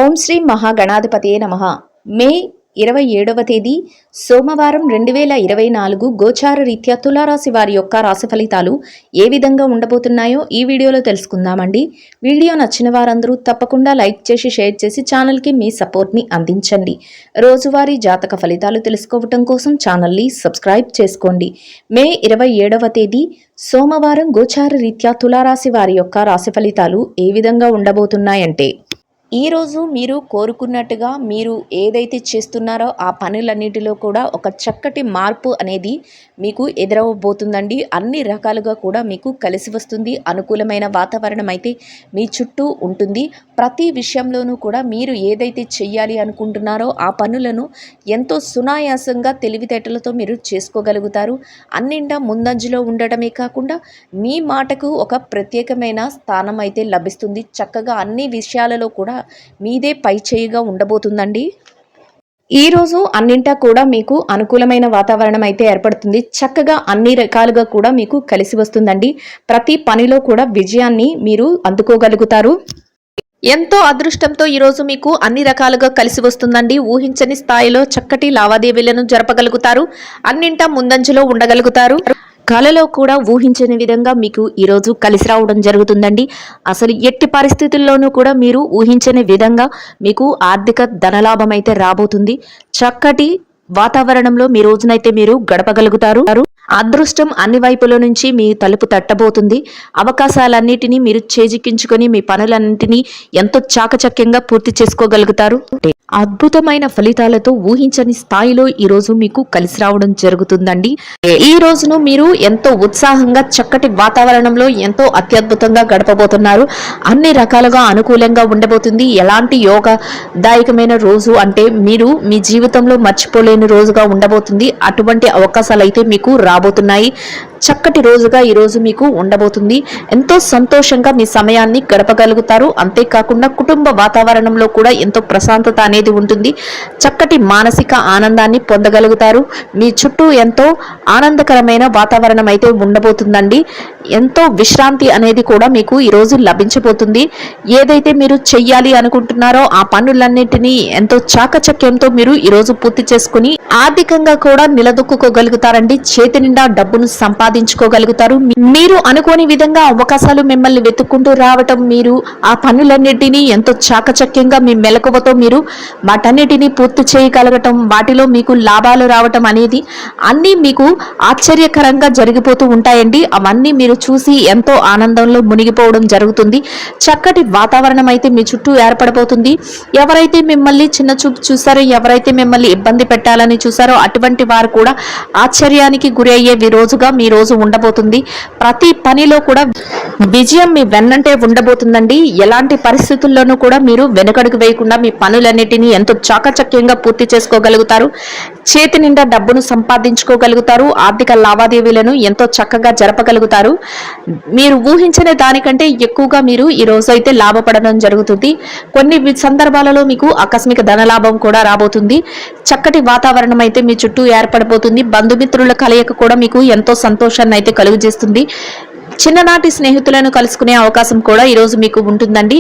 ఓం శ్రీ మహాగణాధిపతియే నమః. మే 27వ తేదీ సోమవారం 2024 గోచార రీత్యా తులారాశి వారి యొక్క రాశి ఫలితాలు ఏ విధంగా ఉండబోతున్నాయో ఈ వీడియోలో తెలుసుకుందామండి. వీడియో నచ్చిన వారందరూ తప్పకుండా లైక్ చేసి షేర్ చేసి ఛానల్కి మీ సపోర్ట్ని అందించండి. రోజువారీ జాతక ఫలితాలు తెలుసుకోవటం కోసం ఛానల్ని సబ్స్క్రైబ్ చేసుకోండి. మే 27వ తేదీ సోమవారం గోచార రీత్యా తులారాశి వారి యొక్క రాశి ఫలితాలు ఏ విధంగా ఉండబోతున్నాయంటే, ఈరోజు మీరు కోరుకున్నట్టుగా మీరు ఏదైతే చేస్తున్నారో ఆ పనులన్నిటిలో కూడా ఒక చక్కటి మార్పు అనేది మీకు ఎదురవబోతుందండి. అన్ని రకాలుగా కూడా మీకు కలిసి వస్తుంది. అనుకూలమైన వాతావరణం అయితే మీ చుట్టూ ఉంటుంది. ప్రతి విషయంలోనూ కూడా మీరు ఏదైతే చెయ్యాలి అనుకుంటున్నారో ఆ పనులను ఎంతో సునాయాసంగా తెలివితేటలతో మీరు చేసుకోగలుగుతారు. అన్నింటా ముందంజలో ఉండటమే కాకుండా మీ మాటకు ఒక ప్రత్యేకమైన స్థానం అయితే లభిస్తుంది. చక్కగా అన్ని విషయాలలో కూడా మీదే పై చేయిగా ఉండబోతుందండి. ఈరోజు అన్నింటా కూడా మీకు అనుకూలమైన వాతావరణం అయితే ఏర్పడుతుంది. చక్కగా అన్ని రకాలుగా కూడా మీకు కలిసి వస్తుందండి. ప్రతి పనిలో కూడా విజయాన్ని మీరు అందుకోగలుగుతారు. ఎంతో అదృష్టంతో ఈరోజు మీకు అన్ని రకాలుగా కలిసి వస్తుందండి. ఊహించని స్థాయిలో చక్కటి లావాదేవీలను జరపగలుగుతారు. అన్నింటా ముందంజలో ఉండగలుగుతారు. కలలో కూడా ఊహించని విధంగా మీకు ఈరోజు కలిసి రావడం జరుగుతుందండి. అసలు ఎట్టి పరిస్థితుల్లోనూ కూడా మీరు ఊహించని విధంగా మీకు ఆర్థిక ధనలాభం అయితే రాబోతుంది. చక్కటి వాతావరణంలో మీ రోజునైతే మీరు గడపగలుగుతారు. అదృష్టం అన్ని వైపుల నుంచి మీ తలుపు తట్టబోతుంది. అవకాశాలన్నిటినీ మీరు చేజిక్కించుకొని మీ పనులన్నింటినీ ఎంతో చాకచక్యంగా పూర్తి చేసుకోగలుగుతారు. అద్భుతమైన ఫలితాలతో ఊహించని స్థాయిలో ఈరోజు మీకు కలిసి రావడం జరుగుతుందండి. ఈ రోజును మీరు ఎంతో ఉత్సాహంగా చక్కటి వాతావరణంలో ఎంతో అత్యద్భుతంగా గడపబోతున్నారు. అన్ని రకాలుగా అనుకూలంగా ఉండబోతుంది. ఎలాంటి యోగదాయకమైన రోజు అంటే మీరు మీ జీవితంలో మర్చిపోలేని రోజుగా ఉండబోతుంది. అటువంటి అవకాశాలు అయితే మీకు రాబోతున్నాయి. చక్కటి రోజుగా ఈరోజు మీకు ఉండబోతుంది. ఎంతో సంతోషంగా మీ సమయాన్ని గడపగలుగుతారు. అంతేకాకుండా కుటుంబ వాతావరణంలో కూడా ఎంతో ప్రశాంతత అనేది ఉంటుంది. చక్కటి మానసిక ఆనందాన్ని పొందగలుగుతారు. మీ చుట్టూ ఎంతో ఆనందకరమైన వాతావరణం అయితే ఉండబోతుందండి. ఎంతో విశ్రాంతి అనేది కూడా మీకు ఈరోజు లభించబోతుంది. ఏదైతే మీరు చెయ్యాలి అనుకుంటున్నారో ఆ పనులన్నింటినీ ఎంతో చాకచక్యంతో మీరు ఈరోజు పూర్తి చేసుకుని ఆర్థికంగా కూడా నిలదొక్కుకోగలుగుతారండి. చేతి నిండా డబ్బును సంపాదించుకోగలుగుతారు. మీరు అనుకోని విధంగా అవకాశాలు మిమ్మల్ని వెతుక్కుంటూ రావటం, మీరు ఆ పనులన్నిటినీ ఎంతో చాకచక్యంగా మీ మెలకువతో మీరు వాటన్నిటినీ పూర్తి చేయగలగటం, వాటిలో మీకు లాభాలు రావటం అనేది అన్నీ మీకు ఆశ్చర్యకరంగా జరిగిపోతూ ఉంటాయండి. అవన్నీ మీరు చూసి ఎంతో ఆనందంలో మునిగిపోవడం జరుగుతుంది. చక్కటి వాతావరణం అయితే మీ చుట్టూ ఏర్పడబోతుంది. ఎవరైతే మిమ్మల్ని చిన్న చూపు చూసారో, ఎవరైతే మిమ్మల్ని ఇబ్బంది పెట్టాలని చూసారో అటువంటి వారు కూడా ఆశ్చర్యానికి గురి అయ్యే రోజుగా మీ రోజు ఉండబోతుంది. ప్రతి పనిలో కూడా విజయం మీ వెన్నంటే ఉండబోతుందండి. ఎలాంటి పరిస్థితుల్లోనూ కూడా మీరు వెనుకడుగు వేయకుండా మీ పనులన్నిటినీ ఎంతో చాకచక్యంగా పూర్తి చేసుకోగలుగుతారు. చేతి నిండా డబ్బును సంపాదించుకోగలుగుతారు. ఆర్థిక లావాదేవీలను ఎంతో చక్కగా జరపగలుగుతారు. మీరు ఊహించిన దానికంటే ఎక్కువగా మీరు ఈ రోజు అయితే లాభపడడం జరుగుతుంది. కొన్ని సందర్భాలలో మీకు ఆకస్మిక ధనలాభం కూడా రాబోతుంది. చక్కటి వాతావరణం అయితే మీ చుట్టూ ఏర్పడబోతుంది. బంధుమిత్రుల కలయిక కూడా మీకు ఎంతో సంతోషాన్ని అయితే కలుగజేస్తుంది. చిన్ననాటి స్నేహితులను కలుసుకునే అవకాశం కూడా ఈరోజు మీకు ఉంటుందండి.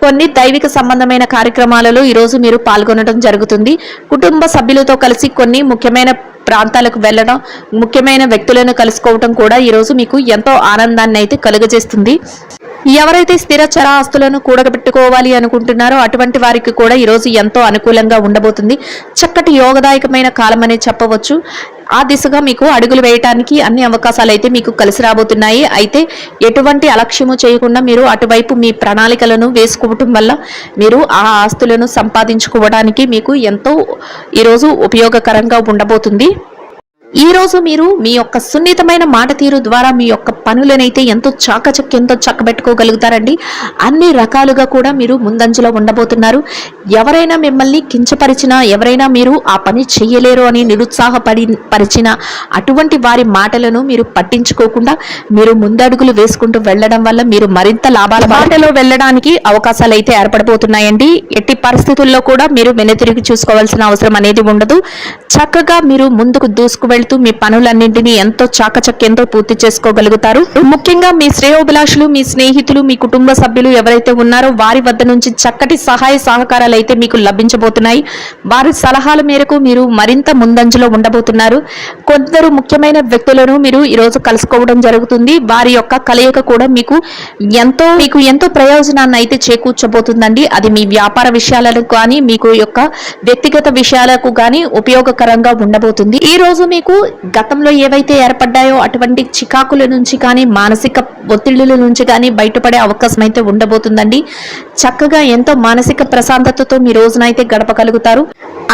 కొన్ని దైవిక సంబంధమైన కార్యక్రమాలలో ఈరోజు మీరు పాల్గొనడం జరుగుతుంది. కుటుంబ సభ్యులతో కలిసి కొన్ని ముఖ్యమైన ప్రాంతాలకు వెళ్ళడం, ముఖ్యమైన వ్యక్తులను కలుసుకోవటం కూడా ఈరోజు మీకు ఎంతో ఆనందాన్ని అయితే కలుగజేస్తుంది. ఎవరైతే స్థిర చర ఆస్తులను కూడబెట్టుకోవాలి అనుకుంటున్నారో అటువంటి వారికి కూడా ఈరోజు ఎంతో అనుకూలంగా ఉండబోతుంది. చక్కటి యోగదాయకమైన కాలం అనే చెప్పవచ్చు. ఆ దిశగా మీకు అడుగులు వేయటానికి అన్ని అవకాశాలు అయితే మీకు కలిసి రాబోతున్నాయి. అయితే ఎటువంటి అలక్ష్యము చేయకుండా మీరు అటువైపు మీ ప్రణాళికలను వేసుకోవటం వల్ల మీరు ఆ ఆస్తులను సంపాదించుకోవడానికి మీకు ఎంతో ఈరోజు ఉపయోగకరంగా ఉండబోతుంది. ఈ రోజు మీరు మీ యొక్క సున్నితమైన మాట తీరు ద్వారా మీ యొక్క పనులనైతే ఎంతో చాకచక్యంతో చక్కబెట్టుకోగలుగుతారండి. అన్ని రకాలుగా కూడా మీరు ముందంజలో ఉండబోతున్నారు. ఎవరైనా మిమ్మల్ని కించపరిచినా, ఎవరైనా మీరు ఆ పని చెయ్యలేరు అని నిరుత్సాహపరిచిన అటువంటి వారి మాటలను మీరు పట్టించుకోకుండా మీరు ముందడుగులు వేసుకుంటూ వెళ్ళడం వల్ల మీరు మరింత లాభాల బాటలో వెళ్ళడానికి అవకాశాలు అయితే ఏర్పడబోతున్నాయండి. ఎట్టి పరిస్థితుల్లో కూడా మీరు వెనుతిరిగి చూసుకోవాల్సిన అవసరం అనేది ఉండదు. చక్కగా మీరు ముందుకు దూసుకు వెళ్తూ మీ పనులన్నింటినీ ఎంతో చాకచక్యంతో పూర్తి చేసుకోగలుగుతారు. ముఖ్యంగా మీ శ్రేయోభిలాషులు, మీ స్నేహితులు, మీ కుటుంబ సభ్యులు ఎవరైతే ఉన్నారో వారి వద్ద నుంచి చక్కటి సహాయ సహకారాలు అయితే మీకు లభించబోతున్నాయి. వారి సలహాల మేరకు మీరు మరింత ముందంజలో ఉండబోతున్నారు. కొందరు ముఖ్యమైన వ్యక్తులను మీరు ఈ రోజు కలుసుకోవడం జరుగుతుంది. వారి యొక్క కలయిక కూడా మీకు ఎంతో ప్రయోజనాన్ని అయితే చేకూర్చబోతుందండి. అది మీ వ్యాపార విషయాలకు కానీ మీకు యొక్క వ్యక్తిగత విషయాలకు కానీ ఉపయోగకరంగా ఉండబోతుంది. ఈ రోజు మీకు గతంలో ఏవైతే ఏర్పడ్డాయో అటువంటి చికాకుల నుంచి కానీ మానసిక ఒత్తిళ్ల నుంచి కానీ బయటపడే అవకాశం అయితే ఉండబోతుందండి. చక్కగా ఎంతో మానసిక ప్రశాంతతతో మీ రోజునైతే గడపగలుగుతారు.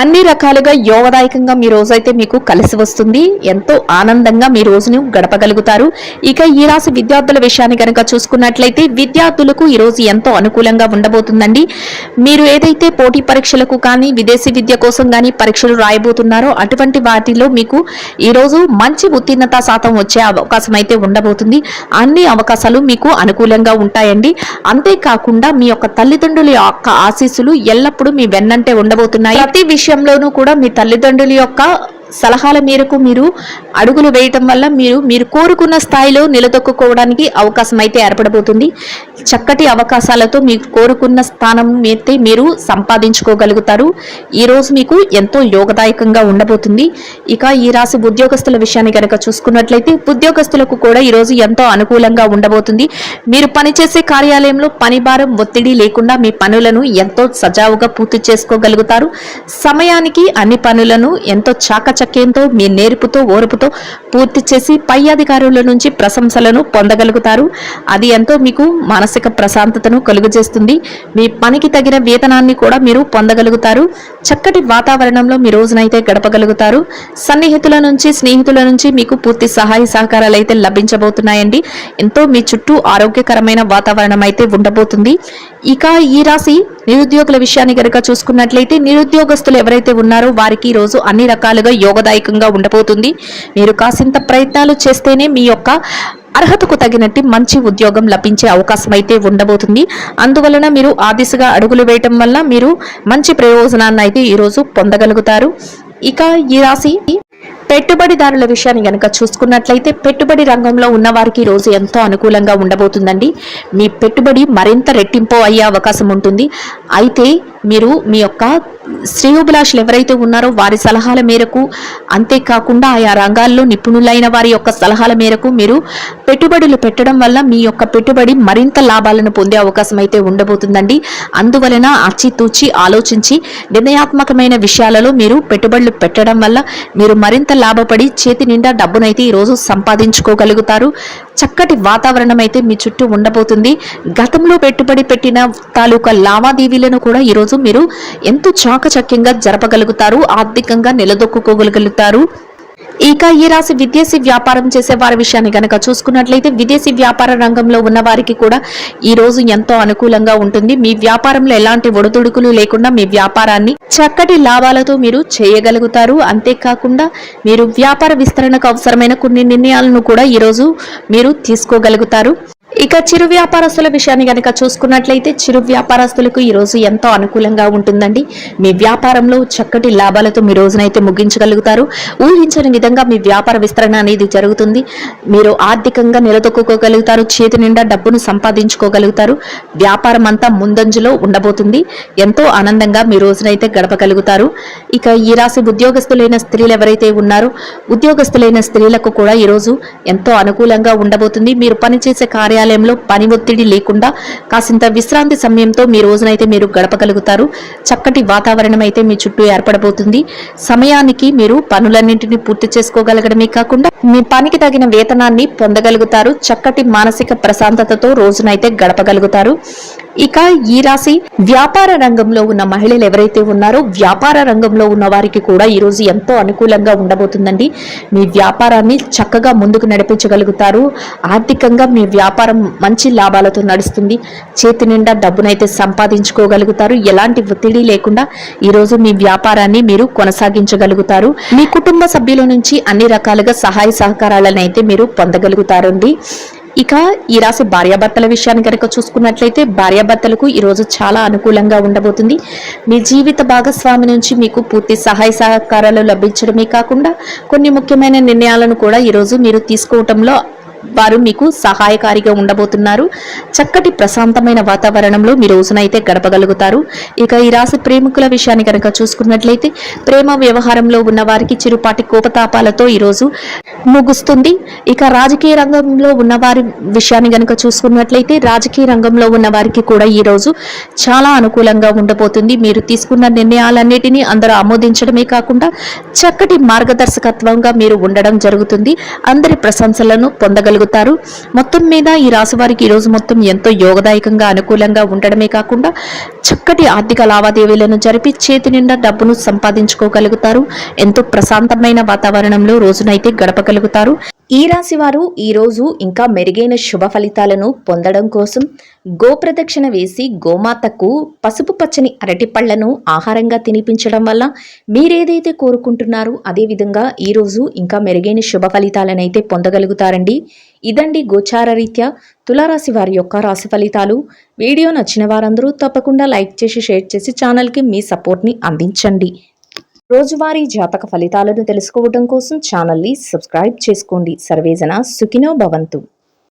అన్ని రకాలుగా యోగదాయకంగా మీ రోజైతే మీకు కలిసి వస్తుంది. ఎంతో ఆనందంగా మీ రోజును గడపగలుగుతారు. ఇక ఈ రాశి విద్యార్థుల విషయాన్ని కనుక చూసుకున్నట్లయితే విద్యార్థులకు ఈ రోజు ఎంతో అనుకూలంగా ఉండబోతుందండి. మీరు ఏదైతే పోటీ పరీక్షలకు కానీ విదేశీ విద్య కోసం కానీ పరీక్షలు రాయబోతున్నారో అటువంటి వాటిలో మీకు ఈ రోజు మంచి ఉత్తీర్ణత శాతం వచ్చే అవకాశం అయితే ఉండబోతుంది. అన్ని అవకాశాలు మీకు అనుకూలంగా ఉంటాయండి. అంతేకాకుండా మీ యొక్క తల్లిదండ్రుల యొక్క ఆశీస్సులు ఎల్లప్పుడూ మీ వెన్నంటే ఉండబోతున్నాయి. ప్రతి విషయంలోనూ కూడా మీ తల్లిదండ్రుల యొక్క సలహాల మేరకు మీరు అడుగులు వేయటం వల్ల మీరు కోరుకున్న స్థాయిలో నిలదొక్కుకోవడానికి అవకాశం అయితే ఏర్పడబోతుంది. చక్కటి అవకాశాలతో మీరు కోరుకున్న స్థానం అయితే మీరు సంపాదించుకోగలుగుతారు. ఈ రోజు మీకు ఎంతో యోగదాయకంగా ఉండబోతుంది. ఇక ఈ రాశి ఉద్యోగస్తుల విషయాన్ని కనుక చూసుకున్నట్లయితే ఉద్యోగస్తులకు కూడా ఈ రోజు ఎంతో అనుకూలంగా ఉండబోతుంది. మీరు పనిచేసే కార్యాలయంలో పని భారం ఒత్తిడి లేకుండా మీ పనులను ఎంతో సజావుగా పూర్తి చేసుకోగలుగుతారు. సమయానికి అన్ని పనులను ఎంతో చాకచక్యంతో మీ నేర్పుతో ఓర్పుతో పూర్తి చేసి పై అధికారుల నుంచి ప్రశంసలను పొందగలుగుతారు. అది ఎంతో మీకు మానసిక ప్రశాంతతను కలుగజేస్తుంది. మీ పనికి తగిన వేతనాన్ని కూడా మీరు పొందగలుగుతారు. చక్కటి వాతావరణంలో మీ రోజునైతే గడపగలుగుతారు. సన్నిహితుల నుంచి స్నేహితుల నుంచి మీకు పూర్తి సహాయ సహకారాలు అయితే లభించబోతున్నాయండి. ఎంతో మీ చుట్టూ ఆరోగ్యకరమైన వాతావరణం అయితే ఉండబోతుంది. ఇక ఈ రాశి నిరుద్యోగుల విషయాన్ని కనుక చూసుకున్నట్లయితే నిరుద్యోగస్తులు ఎవరైతే ఉన్నారో వారికి ఈ రోజు అన్ని రకాలుగా యోగదాయకంగా ఉండబోతుంది. మీరు కాసింత ప్రయత్నాలు చేస్తేనే మీ యొక్క అర్హతకు తగినట్టు మంచి ఉద్యోగం లభించే అవకాశం అయితే ఉండబోతుంది. అందువలన మీరు ఆ దిశగా అడుగులు వేయటం వల్ల మీరు మంచి ప్రయోజనాన్ని అయితే ఈరోజు పొందగలుగుతారు. ఇక ఈ రాశి పెట్టుబడిదారుల విషయాన్ని కనుక చూసుకున్నట్లయితే పెట్టుబడి రంగంలో ఉన్న వారికి ఈ రోజు ఎంతో అనుకూలంగా ఉండబోతుందండి. మీ పెట్టుబడి మరింత రెట్టింపు అయ్యే అవకాశం ఉంటుంది. అయితే మీరు మీ యొక్క శ్రేయోభిలాషులు ఎవరైతే ఉన్నారో వారి సలహాల మేరకు, అంతేకాకుండా ఆయా రంగాల్లో నిపుణులైన వారి యొక్క సలహాల మేరకు మీరు పెట్టుబడులు పెట్టడం వల్ల మీ యొక్క పెట్టుబడి మరింత లాభాలను పొందే అవకాశం అయితే ఉండబోతుందండి. అందువలన ఆచితూచి ఆలోచించి నిర్ణయాత్మకమైన విషయాలలో మీరు పెట్టుబడులు పెట్టడం వల్ల మీరు మరింత లాభపడి చేతి నిండా డబ్బునైతే ఈరోజు సంపాదించుకోగలుగుతారు. చక్కటి వాతావరణం అయితే మీ చుట్టూ ఉండబోతుంది. గతంలో పెట్టుబడి పెట్టిన తాలూకా లావాదేవీలను కూడా ఈరోజు మీరు ఎంతో చాకచక్యంగా జరపగలుగుతారు. ఆర్థికంగా నిలదొక్కుకోగలుగుతారు. ఇక ఈ రాశి విదేశీ వ్యాపారం చేసే వారి విషయాన్ని కనుక చూసుకున్నట్లయితే విదేశీ వ్యాపార రంగంలో ఉన్న వారికి కూడా ఈ రోజు ఎంతో అనుకూలంగా ఉంటుంది. మీ వ్యాపారంలో ఎలాంటి ఒడిదుడుకులు లేకుండా మీ వ్యాపారాన్ని చక్కటి లాభాలతో మీరు చేయగలుగుతారు. అంతేకాకుండా మీరు వ్యాపార విస్తరణకు అవసరమైన కొన్ని నిర్ణయాలను కూడా ఈ రోజు మీరు తీసుకోగలుగుతారు. ఇక చిరు వ్యాపారస్తుల విషయాన్ని కనుక చూసుకున్నట్లయితే చిరు వ్యాపారస్తులకు ఈ రోజు ఎంతో అనుకూలంగా ఉంటుందండి. మీ వ్యాపారంలో చక్కటి లాభాలతో మీ రోజునైతే ముగించగలుగుతారు. ఊహించని విధంగా మీ వ్యాపార విస్తరణ అనేది జరుగుతుంది. మీరు ఆర్థికంగా నిలదొక్కుకోగలుగుతారు. చేతి నిండా డబ్బును సంపాదించుకోగలుగుతారు. వ్యాపారం అంతా ముందంజలో ఉండబోతుంది. ఎంతో ఆనందంగా మీ రోజునైతే గడపగలుగుతారు. ఇక ఈ రాశి ఉద్యోగస్తులైన స్త్రీలు ఎవరైతే ఉన్నారో ఉద్యోగస్తులైన స్త్రీలకు కూడా ఈ రోజు ఎంతో అనుకూలంగా ఉండబోతుంది. మీరు పనిచేసే కార్యాలయంలో పని ఒత్తిడి లేకుండా కాసింత విశ్రాంతి సమయంతో మీ రోజునైతే మీరు గడపగలుగుతారు. చక్కటి వాతావరణం అయితే మీ చుట్టూ ఏర్పడబోతుంది. సమయానికి మీరు పనులన్నింటినీ పూర్తి చేసుకోగలగడమే కాకుండా మీ పనికి తగిన వేతనాన్ని పొందగలుగుతారు. చక్కటి మానసిక ప్రశాంతతతో రోజునైతే గడపగలుగుతారు. ఇక ఈ రాశి వ్యాపార రంగంలో ఉన్న మహిళలు ఎవరైతే ఉన్నారో వ్యాపార రంగంలో ఉన్న వారికి కూడా ఈ రోజు ఎంతో అనుకూలంగా ఉండబోతుందండి. మీ వ్యాపారాన్ని చక్కగా ముందుకు నడిపించగలుగుతారు. ఆర్థికంగా మీ వ్యాపారం మంచి లాభాలతో నడుస్తుంది. చేతి నిండా డబ్బునైతే సంపాదించుకోగలుగుతారు. ఎలాంటి ఒత్తిడి లేకుండా ఈ రోజు మీ వ్యాపారాన్ని మీరు కొనసాగించగలుగుతారు. మీ కుటుంబ సభ్యుల నుంచి అన్ని రకాలుగా సహాయ సహకారాలను అయితే మీరు పొందగలుగుతారండి. ఇక ఈ రాశి భార్యాభర్తల విషయాన్ని కనుక చూసుకున్నట్లయితే భార్యాభర్తలకు ఈరోజు చాలా అనుకూలంగా ఉండబోతుంది. మీ జీవిత భాగస్వామి నుంచి మీకు పూర్తి సహాయ సహకారాలు లభించడమే కాకుండా కొన్ని ముఖ్యమైన నిర్ణయాలను కూడా ఈరోజు మీరు తీసుకోవటంలో వారు మీకు సహాయకారిగా ఉండబోతున్నారు. చక్కటి ప్రశాంతమైన వాతావరణంలో మీ రోజునైతే గడపగలుగుతారు. ఇక ఈ రాశి ప్రేమికుల విషయాన్ని కనుక చూసుకున్నట్లయితే ప్రేమ వ్యవహారంలో ఉన్న వారికి చిరుపాటి కోపతాపాలతో ఈరోజు ముగుస్తుంది. ఇక రాజకీయ రంగంలో ఉన్న వారి విషయాన్ని కనుక చూసుకున్నట్లయితే రాజకీయ రంగంలో ఉన్న వారికి కూడా ఈ రోజు చాలా అనుకూలంగా ఉండబోతుంది. మీరు తీసుకున్న నిర్ణయాలన్నిటినీ అందరూ ఆమోదించడమే కాకుండా చక్కటి మార్గదర్శకత్వంగా మీరు ఉండడం జరుగుతుంది. అందరి ప్రశంసలను పొందగలుగుతారు. మొత్తం మీద ఈ రాశి వారికి ఈ రోజు మొత్తం ఎంతో యోగదాయకంగా అనుకూలంగా ఉండడమే కాకుండా చక్కటి ఆర్థిక లావాదేవీలను జరిపి చేతి నిండా డబ్బును సంపాదించుకోగలుగుతారు. ఎంతో ప్రశాంతమైన వాతావరణంలో రోజునైతే గడపగలుగుతారు. ఈ రాశి వారు ఈ రోజు ఇంకా మెరుగైన శుభ ఫలితాలను పొందడం కోసం గోప్రదక్షిణ వేసి గోమాతకు పసుపు పచ్చని అరటిపళ్లను ఆహారంగా తినిపించడం వల్ల మీరేదైతే కోరుకుంటున్నారో అదేవిధంగా ఈరోజు ఇంకా మెరుగైన శుభ ఫలితాలనైతే పొందగలుగుతారండి. ఇదండి గోచార రీత్యా తులారాశి వారి యొక్క రాశి ఫలితాలు. వీడియో నచ్చిన వారందరూ తప్పకుండా లైక్ చేసి షేర్ చేసి ఛానల్కి మీ సపోర్ట్ని అందించండి. రోజువారీ జాతక ఫలితాలను తెలుసుకోవడం కోసం ఛానల్ని సబ్స్క్రైబ్ చేసుకోండి. సర్వేజన సుఖినో భవంతు.